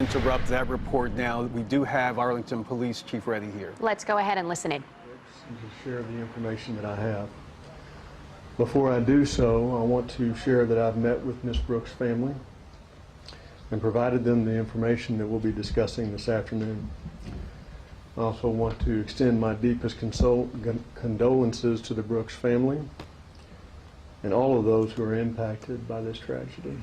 interrupt that report now. We do have Arlington Police Chief ready here. Let's go ahead and listen in. To share the information that I have. Before I do so, I want to share that I've met with Ms. Brooks' family and provided them the information that we'll be discussing this afternoon. I also want to extend my deepest condolences to the Brooks family and all of those who are impacted by this tragedy.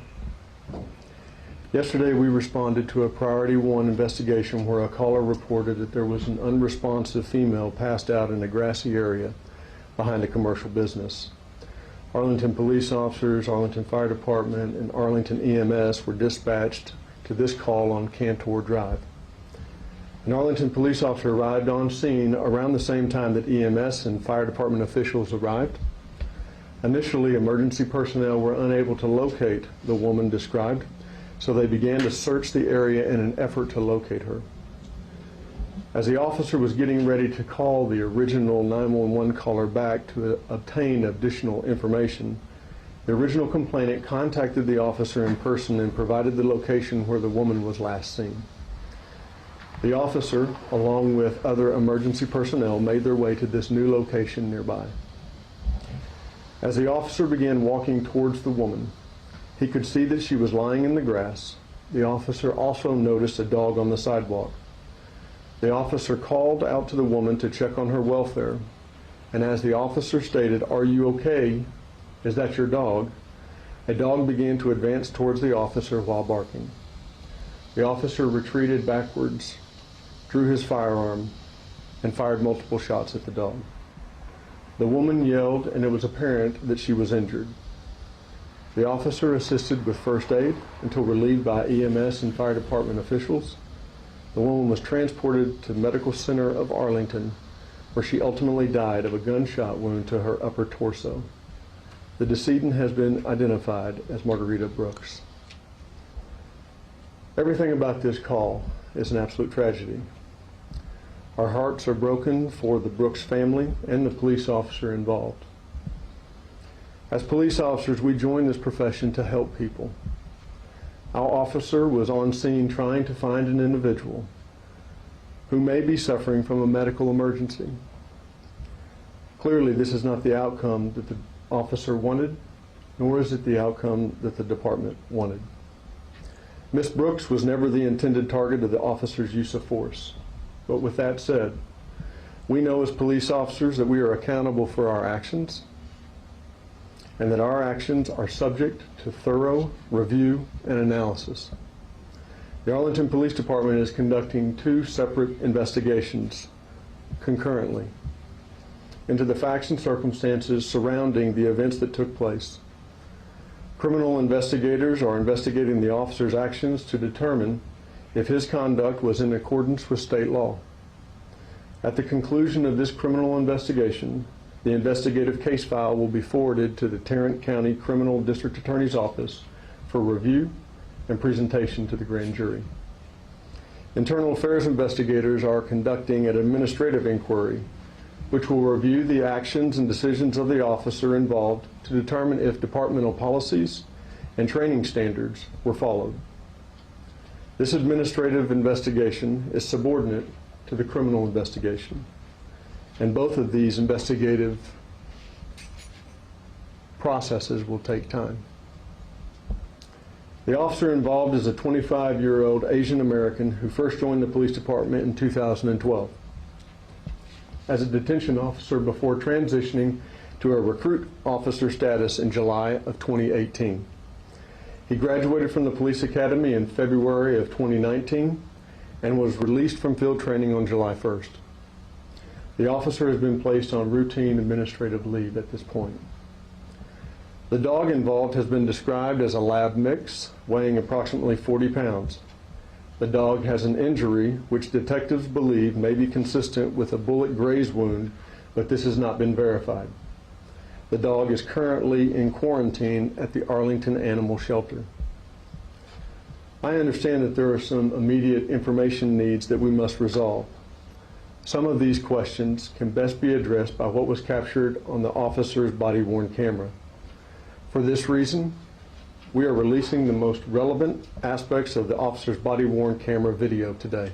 Yesterday we responded to a Priority 1 investigation where a caller reported that there was an unresponsive female passed out in a grassy area behind a commercial business. Arlington police officers, Arlington Fire Department, and Arlington EMS were dispatched to this call on Cantor Drive. An Arlington police officer arrived on scene around the same time that EMS and Fire Department officials arrived. Initially, emergency personnel were unable to locate the woman described, so they began to search the area in an effort to locate her. As the officer was getting ready to call the original 911 caller back to obtain additional information, the original complainant contacted the officer in person and provided the location where the woman was last seen. The officer, along with other emergency personnel, made their way to this new location nearby. As the officer began walking towards the woman, he could see that she was lying in the grass. The officer also noticed a dog on the sidewalk. The officer called out to the woman to check on her welfare, and as the officer stated, "Are you okay? Is that your dog?" a dog began to advance towards the officer while barking. The officer retreated backwards, drew his firearm, and fired multiple shots at the dog. The woman yelled, and it was apparent that she was injured. The officer assisted with first aid until relieved by EMS and Fire Department officials. The woman was transported to the Medical Center of Arlington, where she ultimately died of a gunshot wound to her upper torso. The decedent has been identified as Margarita Brooks. Everything about this call is an absolute tragedy. Our hearts are broken for the Brooks family and the police officer involved. As police officers, we join this profession to help people. Our officer was on scene trying to find an individual who may be suffering from a medical emergency. Clearly, this is not the outcome that the officer wanted, nor is it the outcome that the department wanted. Ms. Brooks was never the intended target of the officer's use of force. But with that said, we know as police officers that we are accountable for our actions, and that our actions are subject to thorough review and analysis. The Arlington Police Department is conducting 2 separate investigations concurrently into the facts and circumstances surrounding the events that took place. Criminal investigators are investigating the officer's actions to determine if his conduct was in accordance with state law. At the conclusion of this criminal investigation, the investigative case file will be forwarded to the Tarrant County Criminal District Attorney's Office for review and presentation to the grand jury. Internal Affairs investigators are conducting an administrative inquiry, which will review the actions and decisions of the officer involved to determine if departmental policies and training standards were followed. This administrative investigation is subordinate to the criminal investigation, and both of these investigative processes will take time. The officer involved is a 25-year-old Asian American who first joined the police department in 2012 as a detention officer before transitioning to a recruit officer status in July of 2018. He graduated from the police academy in February of 2019 and was released from field training on July 1st. The officer has been placed on routine administrative leave at this point. The dog involved has been described as a lab mix, weighing approximately 40 pounds. The dog has an injury which detectives believe may be consistent with a bullet graze wound, but this has not been verified. The dog is currently in quarantine at the Arlington Animal Shelter. I understand that there are some immediate information needs that we must resolve. Some of these questions can best be addressed by what was captured on the officer's body-worn camera. For this reason, we are releasing the most relevant aspects of the officer's body-worn camera video today.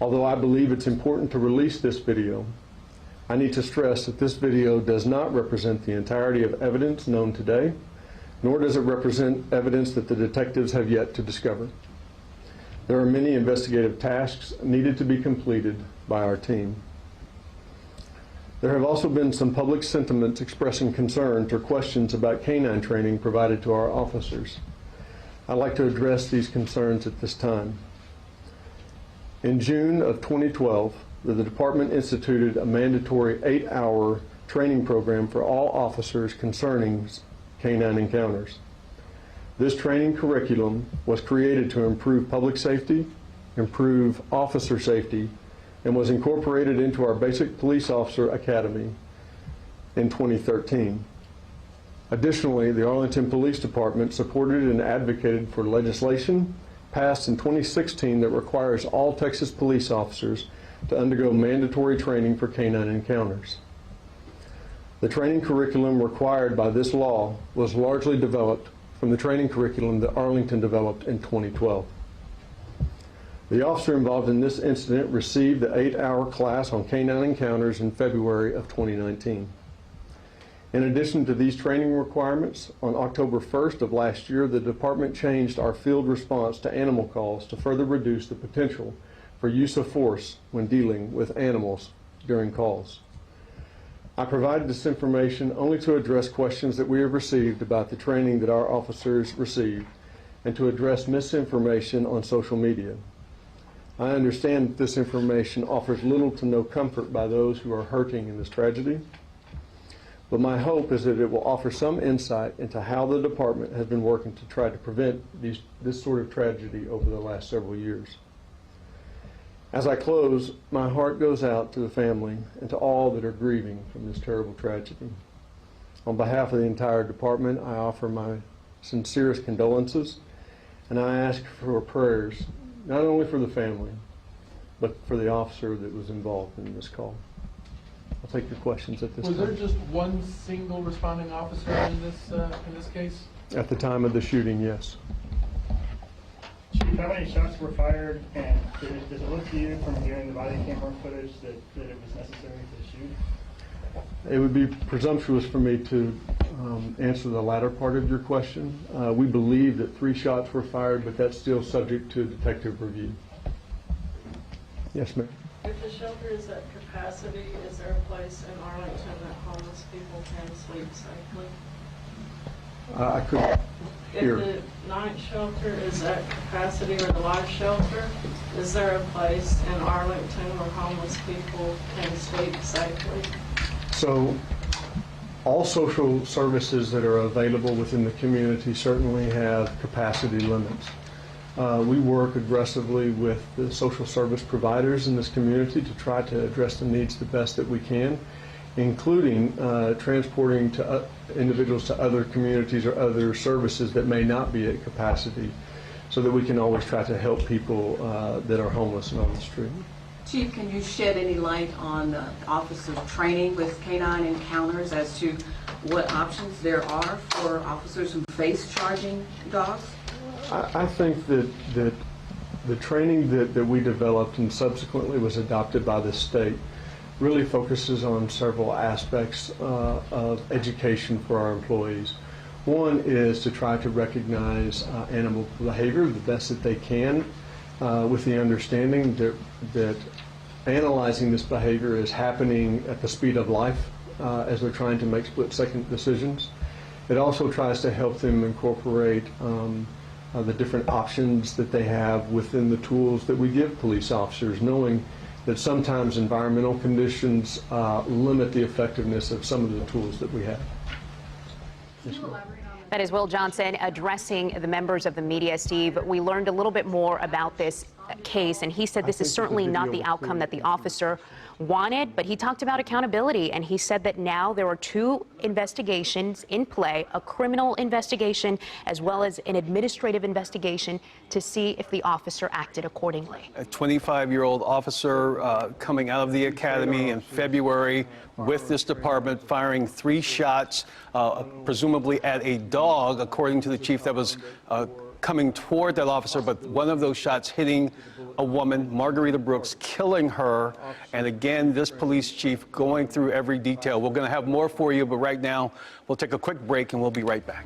Although I believe it's important to release this video, I need to stress that this video does not represent the entirety of evidence known today, nor does it represent evidence that the detectives have yet to discover. There are many investigative tasks needed to be completed by our team. There have also been some public sentiments expressing concerns or questions about canine training provided to our officers. I'd like to address these concerns at this time. In June of 2012, the department instituted a mandatory 8-hour training program for all officers concerning canine encounters. This training curriculum was created to improve public safety, improve officer safety, and was incorporated into our Basic Police Officer Academy in 2013. Additionally, the Arlington Police Department supported and advocated for legislation passed in 2016 that requires all Texas police officers to undergo mandatory training for canine encounters. The training curriculum required by this law was largely developed from the training curriculum that Arlington developed in 2012. The officer involved in this incident received the 8-hour class on canine encounters in February of 2019. In addition to these training requirements, on October 1st of last year, the department changed our field response to animal calls to further reduce the potential for use of force when dealing with animals during calls. I provided this information only to address questions that we have received about the training that our officers received and to address misinformation on social media. I understand that this information offers little to no comfort by those who are hurting in this tragedy, but my hope is that it will offer some insight into how the department has been working to try to prevent this sort of tragedy over the last several years. As I close, my heart goes out to the family and to all that are grieving from this terrible tragedy. On behalf of the entire department, I offer my sincerest condolences, and I ask for prayers, not only for the family, but for the officer that was involved in this call. I'll take your questions at this time. Was there just one single responding officer in this case? At the time of the shooting, yes. Chief, how many shots were fired, and does it look to you from viewing the body camera footage that it was necessary to shoot? It would be presumptuous for me to answer the latter part of your question. We believe that 3 shots were fired, but that's still subject to detective review. Yes, ma'am. If the shelter is at capacity, is there a place in Arlington that homeless people can sleep safely? I couldn't hear. If the night shelter is at capacity or the life shelter, is there a place in Arlington where homeless people can sleep safely? So all social services that are available within the community certainly have capacity limits. We work aggressively with the social service providers in this community to try to address the needs the best that we can, including transporting individuals to other communities or other services that may not be at capacity, so that we can always try to help people that are homeless and on the street. Chief, can you shed any light on the officers' training with canine encounters as to what options there are for officers who face charging dogs? I think that the training that we developed and subsequently was adopted by the state really focuses on several aspects of education for our employees. One is to try to recognize animal behavior the best that they can, with the understanding that analyzing this behavior is happening at the speed of life as they're trying to make split-second decisions. It also tries to help them incorporate the different options that they have within the tools that we give police officers, knowing that sometimes environmental conditions limit the effectiveness of some of the tools that we have. That is Will Johnson addressing the members of the media, Steve. We learned a little bit more about this case, and he said this is certainly not the outcome that the officer wanted, but he talked about accountability, and he said that now there are 2 investigations in play, a criminal investigation as well as an administrative investigation to see if the officer acted accordingly. A 25-year-old officer coming out of the academy in February with this department, firing 3 shots, presumably at a dog, according to the chief, that was coming toward that officer, but one of those shots hitting a woman, Margarita Brooks, killing her. And again, this police chief going through every detail. We're going to have more for you, but right now we'll take a quick break and we'll be right back.